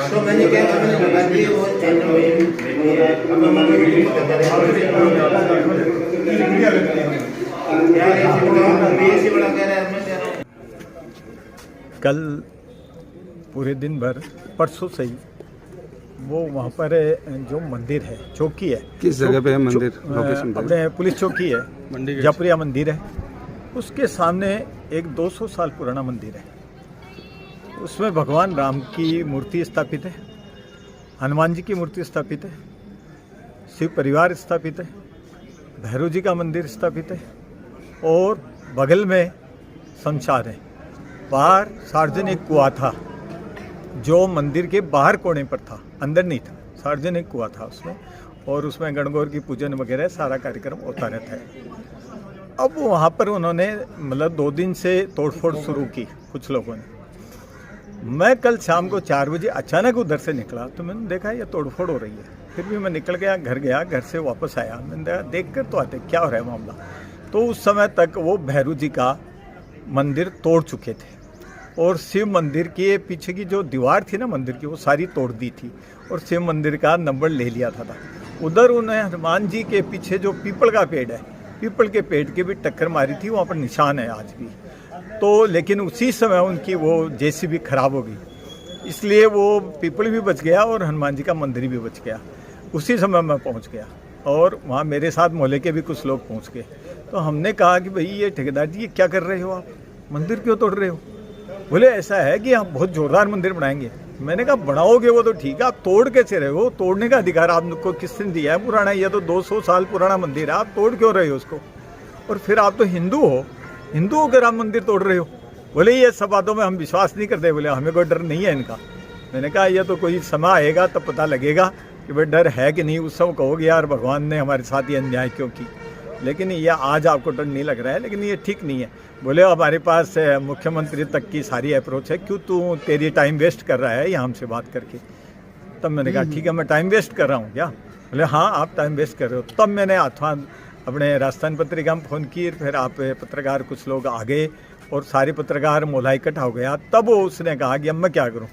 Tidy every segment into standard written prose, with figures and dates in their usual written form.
तो मैंने क्या लगा दिए वो कल पूरे दिन भर परसों से ही वो वहाँ पर जो मंदिर है, चौकी है, किस जगह पे है मंदिर? अपने पुलिस चौकी है, जयपुरिया मंदिर है, उसके सामने एक 200 साल पुराना मंदिर है। उसमें भगवान राम की मूर्ति स्थापित है, हनुमान जी की मूर्ति स्थापित है, शिव परिवार स्थापित है, भैरव जी का मंदिर स्थापित है और बगल में शमशान है। बाहर सार्वजनिक कुआं था जो मंदिर के बाहर कोने पर था, अंदर नहीं था, सार्वजनिक कुआं था उसमें, और उसमें गणगौर की पूजन वगैरह सारा कार्यक्रम होता रहता है। अब वहाँ पर उन्होंने मतलब 2 दिन से तोड़फोड़ शुरू की कुछ लोगों ने। मैं कल शाम को 4 बजे अचानक उधर से निकला तो मैंने देखा ये तोड़फोड़ हो रही है। फिर भी मैं निकल गया, घर गया, घर से वापस आया, मैंने देख कर तो आते क्या हो रहा है मामला। तो उस समय तक वो भैरव जी का मंदिर तोड़ चुके थे और शिव मंदिर के पीछे की जो दीवार थी ना मंदिर की, वो सारी तोड़ दी थी और शिव मंदिर का नंबर ले लिया था। उधर उन्हें हनुमान जी के पीछे जो पीपल का पेड़ है, पीपल के पेड़ की भी टक्कर मारी थी, वहाँ पर निशान है आज भी। तो लेकिन उसी समय उनकी वो जेसीबी खराब हो गई, इसलिए वो पीपल भी बच गया और हनुमान जी का मंदिर भी बच गया। उसी समय मैं पहुंच गया और वहाँ मेरे साथ मोहल्ले के भी कुछ लोग पहुंच गए। तो हमने कहा कि भाई ये ठेकेदार जी ये क्या कर रहे हो आप, मंदिर क्यों तोड़ रहे हो? बोले ऐसा है कि हम बहुत जोरदार मंदिर बनाएंगे। मैंने कहा बनाओगे वो तो ठीक है, आप तोड़ कैसे रहे हो? तोड़ने का अधिकार आपको किसने दिया है? पुराना, ये तो 200 साल पुराना मंदिर है, आप तोड़ क्यों रहे हो उसको? और फिर आप तो हिंदू हो, हिंदू होकर आप मंदिर तोड़ रहे हो। बोले ये सब बातों में हम विश्वास नहीं करते, बोले हमें कोई डर नहीं है इनका। मैंने कहा यह तो कोई समय आएगा तब पता लगेगा कि भाई डर है कि नहीं। उस समय कहोगे यार भगवान ने हमारे साथ ये अन्याय क्यों की, लेकिन ये आज आपको डर नहीं लग रहा है, लेकिन ये ठीक नहीं है। बोले हमारे पास मुख्यमंत्री तक की सारी अप्रोच है, क्यों तू तेरी टाइम वेस्ट कर रहा है यहाँ हमसे बात करके? तब मैंने कहा ठीक है मैं टाइम वेस्ट कर रहा हूँ क्या? बोले हाँ आप टाइम वेस्ट कर रहे हो। तब मैंने अथवा अपने राजस्थान पत्रिका में फ़ोन की, फिर आप पत्रकार कुछ लोग आ गए और सारे पत्रकार मोहल्ला इकट्ठा हो गया। तब वो उसने कहा कि अब मैं क्या करूं?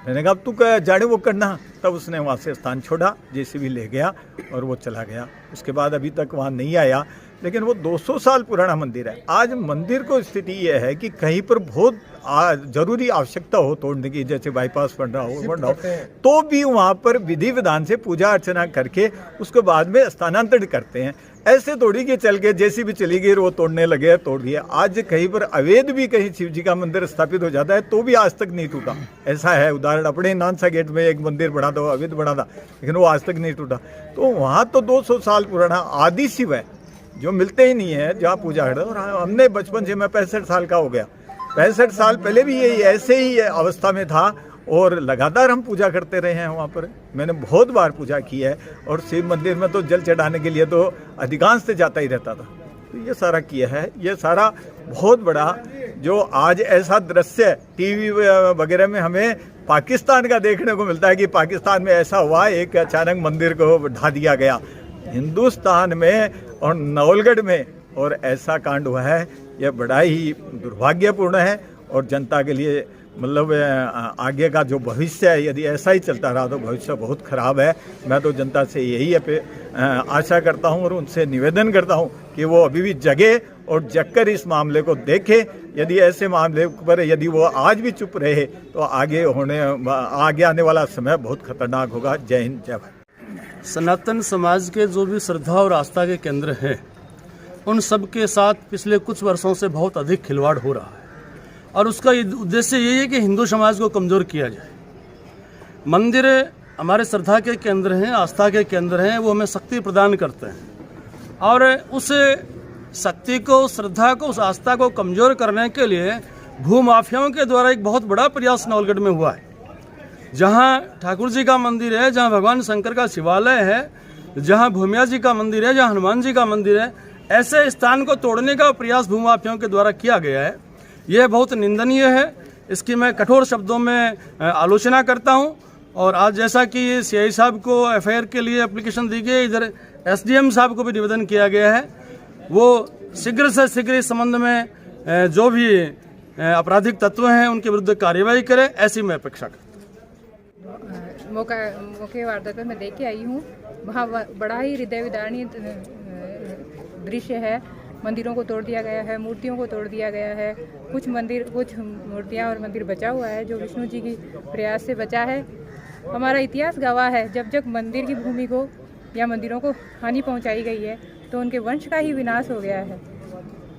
मैंने कहा अब तू जाने वो करना। तब उसने वहाँ से स्थान छोड़ा, जेसीबी ले गया और वो चला गया। उसके बाद अभी तक वहाँ नहीं आया, लेकिन वो 200 साल पुराना मंदिर है। आज मंदिर को स्थिति ये है कि कहीं पर बहुत जरूरी आवश्यकता हो तोड़ने की, जैसे बाईपास बन रहा हो तो भी वहाँ पर विधि विधान से पूजा अर्चना करके उसके बाद में स्थानांतरित करते हैं। ऐसे थोड़ी कि चल के जैसी भी चली गई वो तोड़ने लगे, तोड़ दिए। आज कहीं पर अवैध भी कहीं शिव जी का मंदिर स्थापित हो जाता है तो भी आज तक नहीं टूटा। ऐसा है उदाहरण, अपने नानसा गेट में एक मंदिर बना था, अवैध बना था, लेकिन वो आज तक नहीं टूटा। तो वहाँ तो 200 साल पुराना आदि शिव है जो मिलते ही नहीं है, जहाँ पूजा है। और हमने बचपन से, मैं 65 साल का हो गया, 65 साल पहले भी यही ऐसे ही अवस्था में था और लगातार हम पूजा करते रहे हैं वहाँ पर। मैंने बहुत बार पूजा की है और शिव मंदिर में तो जल चढ़ाने के लिए तो अधिकांश से जाता ही रहता था। तो ये सारा किया है, ये सारा बहुत बड़ा जो आज ऐसा दृश्य टीवी वगैरह में हमें पाकिस्तान का देखने को मिलता है कि पाकिस्तान में ऐसा हुआ, एक अचानक मंदिर को ढा दिया गया। हिंदुस्तान में और नवलगढ़ में और ऐसा कांड हुआ है, यह बड़ा ही दुर्भाग्यपूर्ण है और जनता के लिए मतलब आगे का जो भविष्य है, यदि ऐसा ही चलता रहा तो भविष्य बहुत खराब है। मैं तो जनता से यही आशा करता हूं और उनसे निवेदन करता हूं कि वो अभी भी जगे और जगकर इस मामले को देखें। यदि ऐसे मामले पर यदि वो आज भी चुप रहे तो आगे आने वाला समय बहुत खतरनाक होगा। जय हिंद, जय भारत। सनातन समाज के जो भी श्रद्धा और आस्था के केंद्र हैं, उन सब के साथ पिछले कुछ वर्षों से बहुत अधिक खिलवाड़ हो रहा है और उसका उद्देश्य यही है कि हिंदू समाज को कमज़ोर किया जाए। मंदिर हमारे श्रद्धा के केंद्र हैं, आस्था के केंद्र हैं, वो हमें शक्ति प्रदान करते हैं और उस शक्ति को, श्रद्धा को, उस आस्था को कमज़ोर करने के लिए भूमाफियाओं के द्वारा एक बहुत बड़ा प्रयास नवलगढ़ में हुआ है। जहाँ ठाकुर जी का मंदिर है, जहाँ भगवान शंकर का शिवालय है, जहाँ भूमिया जी का मंदिर है, जहाँ हनुमान जी का मंदिर है, ऐसे स्थान को तोड़ने का प्रयास भूमाफियाओं के द्वारा किया गया है। यह बहुत निंदनीय है। इसकी मैं कठोर शब्दों में आलोचना करता हूँ। और आज जैसा कि सीआई साहब को एफआईआर के लिए एप्लीकेशन दी गई, इधर एसडीएम साहब को भी निवेदन किया गया है, वो शीघ्र से शीघ्र इस संबंध में जो भी आपराधिक तत्व हैं उनके विरुद्ध कार्रवाई करें, ऐसी मैं अपेक्षा करता हूँ। मौके वारदात में मैं देख के आई हूँ। वहाँ बड़ा ही हृदय विदारणी दृश्य है। मंदिरों को तोड़ दिया गया है, मूर्तियों को तोड़ दिया गया है। कुछ मूर्तियाँ और मंदिर बचा हुआ है जो विष्णु जी की प्रयास से बचा है। हमारा इतिहास गवाह है, जब जब मंदिर की भूमि को या मंदिरों को हानि पहुंचाई गई है तो उनके वंश का ही विनाश हो गया है।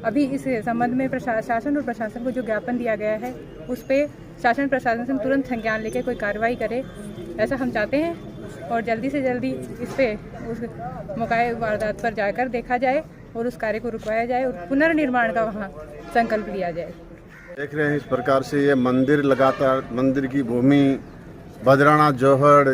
अभी इस संबंध में शासन और प्रशासन को जो ज्ञापन दिया गया है उस पर शासन प्रशासन से तुरंत संज्ञान लेकर कोई कार्रवाई करे, ऐसा हम चाहते हैं। और जल्दी से जल्दी इस पे उस मौके वारदात पर जाकर देखा जाए और उस कार्य को रुकवाया जाए और पुनर्निर्माण का वहाँ संकल्प लिया जाए। देख रहे हैं इस प्रकार से ये मंदिर, लगातार मंदिर की भूमि, बदराना, जौहड़,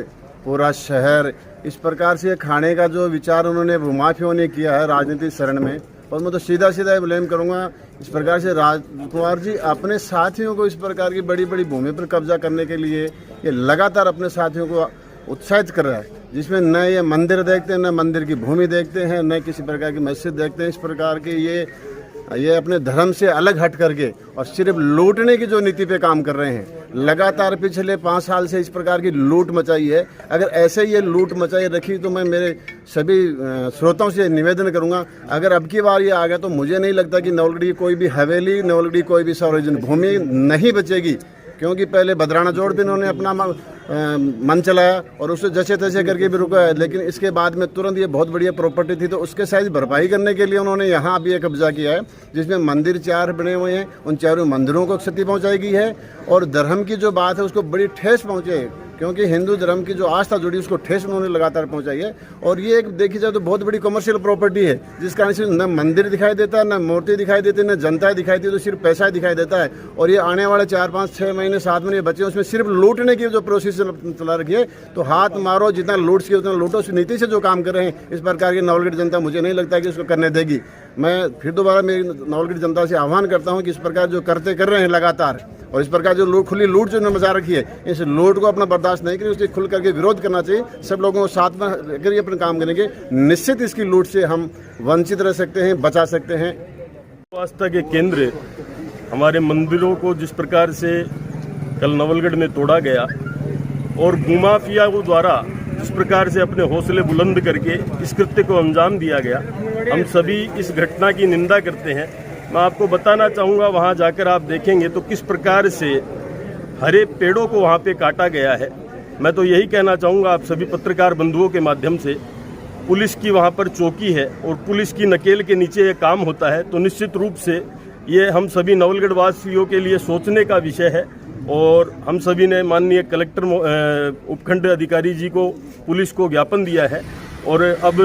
पूरा शहर, इस प्रकार से खाने का जो विचार उन्होंने भूमाफियों ने किया है राजनीतिक शरण में। और मैं तो सीधा सीधा ब्लेम करूंगा इस प्रकार से राजकुमार जी अपने साथियों को इस प्रकार की बड़ी बड़ी भूमि पर कब्जा करने के लिए ये लगातार अपने साथियों को उत्साहित कर रहा है, जिसमें न ये मंदिर देखते हैं, न मंदिर की भूमि देखते हैं, न किसी प्रकार की मस्जिद देखते हैं। इस प्रकार के ये अपने धर्म से अलग हट करके और सिर्फ लूटने की जो नीति पे काम कर रहे हैं। लगातार पिछले 5 साल से इस प्रकार की लूट मचाई है। अगर ऐसे ये लूट मचाई रखी तो मैं मेरे सभी श्रोताओं से निवेदन करूंगा, अगर अब की बार ये आ गया तो मुझे नहीं लगता कि नवलगढ़ की कोई भी हवेली, नवलगढ़ की कोई भी सार्वजनिक भूमि नहीं बचेगी। क्योंकि पहले बदराना जोड़ पे इन्होंने अपना मन चलाया और उसे जैसे तैसे करके भी रुका है, लेकिन इसके बाद में तुरंत ये बहुत बढ़िया प्रॉपर्टी थी तो उसके साइज भरपाई करने के लिए उन्होंने यहाँ भी एक कब्जा किया है, जिसमें मंदिर 4 बने हुए हैं। उन चारों मंदिरों को क्षति पहुँचाई गई है और धर्म की जो बात है उसको बड़ी ठेस पहुँचे, क्योंकि हिंदू धर्म की जो आस्था जुड़ी उसको ठेस उन्होंने लगातार पहुंचाई है। और ये एक देखी जाए तो बहुत बड़ी कमर्शियल प्रॉपर्टी है, जिस कारण से न मंदिर दिखाई देता है, न मूर्ति दिखाई देती है, न जनता दिखाई देती, तो सिर्फ पैसा ही दिखाई देता है। और ये आने वाले 4, 5, 6 महीने, 7 महीने बचे उसमें सिर्फ लूटने की जो प्रोसेस चला रखी है। तो हाथ मारो, जितना लूट सके उतना लूटो। उस नीति से जो काम कर रहे हैं इस प्रकार की नवलगढ़ जनता मुझे नहीं लगता कि उसको करने देगी। मैं फिर दोबारा मेरी नवलगढ़ जनता से आह्वान करता हूँ कि इस प्रकार जो कर रहे हैं लगातार, और इस प्रकार जो खुली लूट जो मचा रखी है, इस लूट को अपना बर्दाश्त नहीं करें, उससे खुल करके विरोध करना चाहिए। सब लोगों को साथ में लेकर ये अपना काम करेंगे, निश्चित इसकी लूट से हम वंचित रह सकते हैं, बचा सकते हैं। आस्था के केंद्र हमारे मंदिरों को जिस प्रकार से कल नवलगढ़ में तोड़ा गया और भूमाफिया को द्वारा जिस प्रकार से अपने हौसले बुलंद करके इस कृत्य को अंजाम दिया गया, हम सभी इस घटना की निंदा करते हैं। मैं आपको बताना चाहूँगा, वहाँ जाकर आप देखेंगे तो किस प्रकार से हरे पेड़ों को वहाँ पे काटा गया है। मैं तो यही कहना चाहूँगा आप सभी पत्रकार बंधुओं के माध्यम से, पुलिस की वहाँ पर चौकी है और पुलिस की नकेल के नीचे ये काम होता है, तो निश्चित रूप से ये हम सभी नवलगढ़ वासियों के लिए सोचने का विषय है। और हम सभी ने माननीय कलेक्टर उपखंड अधिकारी जी को, पुलिस को ज्ञापन दिया है और अब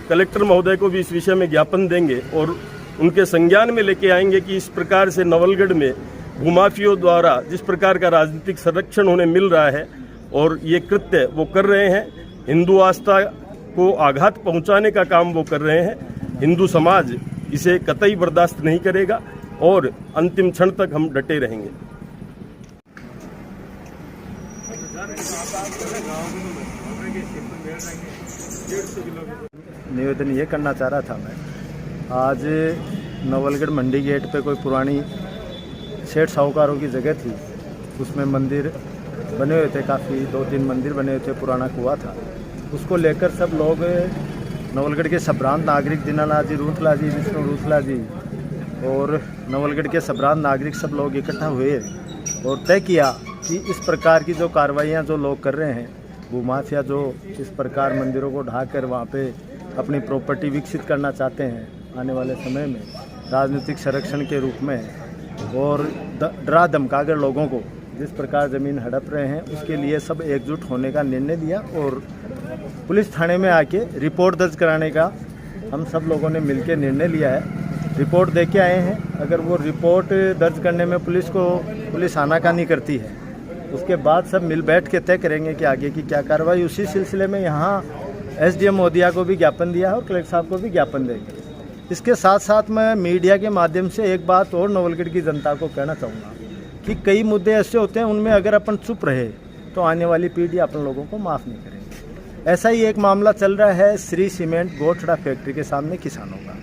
कलेक्टर महोदय को भी इस विषय में ज्ञापन देंगे और उनके संज्ञान में लेके आएंगे कि इस प्रकार से नवलगढ़ में भूमाफियों द्वारा जिस प्रकार का राजनीतिक संरक्षण उन्हें मिल रहा है और ये कृत्य वो कर रहे हैं, हिंदू आस्था को आघात पहुंचाने का काम वो कर रहे हैं। हिंदू समाज इसे कतई बर्दाश्त नहीं करेगा और अंतिम क्षण तक हम डटे रहेंगे। निवेदन ये करना चाह रहा था मैं, आज नवलगढ़ मंडी गेट पे कोई पुरानी सेठ साहूकारों की जगह थी, उसमें मंदिर बने हुए थे, काफ़ी 2-3 मंदिर बने हुए थे, पुराना कुआं था। उसको लेकर सब लोग नवलगढ़ के सभ्रांत नागरिक दीनानाथ जी रूथला जी, विष्णु रूथला जी और नवलगढ़ के सभ्रांत नागरिक सब लोग इकट्ठा हुए और तय किया कि इस प्रकार की जो कार्रवाइयाँ जो लोग कर रहे हैं, भूमाफिया जो इस प्रकार मंदिरों को ढाकर वहाँ पे अपनी प्रॉपर्टी विकसित करना चाहते हैं आने वाले समय में राजनीतिक संरक्षण के रूप में, और डरा धमकाकर लोगों को जिस प्रकार ज़मीन हड़प रहे हैं, उसके लिए सब एकजुट होने का निर्णय लिया और पुलिस थाने में आके रिपोर्ट दर्ज कराने का हम सब लोगों ने मिलकर निर्णय लिया है, रिपोर्ट दे के आए हैं। अगर वो रिपोर्ट दर्ज करने में पुलिस आनाकानी करती है, उसके बाद सब मिल बैठ के तय करेंगे कि आगे की क्या कार्रवाई। उसी सिलसिले में यहाँ SDM महोदया को भी ज्ञापन दिया है और कलेक्टर साहब को भी ज्ञापन देंगे। इसके साथ साथ मैं मीडिया के माध्यम से एक बात और नवलगढ़ की जनता को कहना चाहूँगा कि कई मुद्दे ऐसे होते हैं, उनमें अगर अपन चुप रहे तो आने वाली पीढ़ी अपन लोगों को माफ़ नहीं करेंगे। ऐसा ही एक मामला चल रहा है श्री सीमेंट गोठड़ा फैक्ट्री के सामने किसानों का।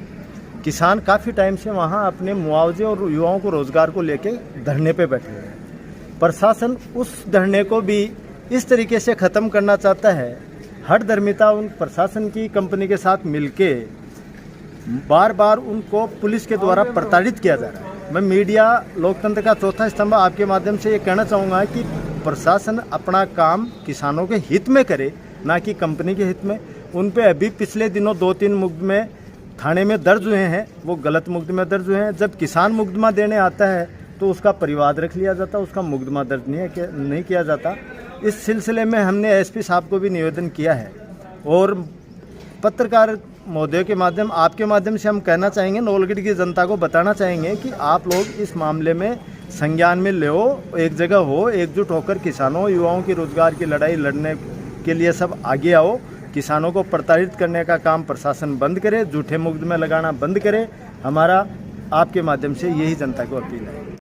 किसान काफ़ी टाइम से वहाँ अपने मुआवजे और युवाओं को रोज़गार को लेके धरने पे बैठे हुए हैं। प्रशासन उस धरने को भी इस तरीके से ख़त्म करना चाहता है, हठधर्मिता उन प्रशासन की कंपनी के साथ मिलके बार बार उनको पुलिस के द्वारा प्रताड़ित किया जा रहा है। मैं मीडिया लोकतंत्र का चौथा स्तंभ आपके माध्यम से ये कहना चाहूँगा कि प्रशासन अपना काम किसानों के हित में करे, ना कि कंपनी के हित में। उन पे अभी पिछले दिनों 2-3 मुकदमे थाने में दर्ज हुए हैं, वो गलत मुकदमे दर्ज हुए हैं। जब किसान मुकदमा देने आता है तो उसका परिवाद रख लिया जाता, उसका मुकदमा दर्ज नहीं किया जाता। इस सिलसिले में हमने SP साहब को भी निवेदन किया है और पत्रकार महोदय के माध्यम आपके माध्यम से हम कहना चाहेंगे, नवलगढ़ की जनता को बताना चाहेंगे कि आप लोग इस मामले में संज्ञान में ले, एक जगह हो, एकजुट होकर किसानों युवाओं की रोजगार की लड़ाई लड़ने के लिए सब आगे आओ। किसानों को प्रताड़ित करने का काम प्रशासन बंद करे, झूठे मुकदमे लगाना बंद करे। हमारा आपके माध्यम से यही जनता को अपील है।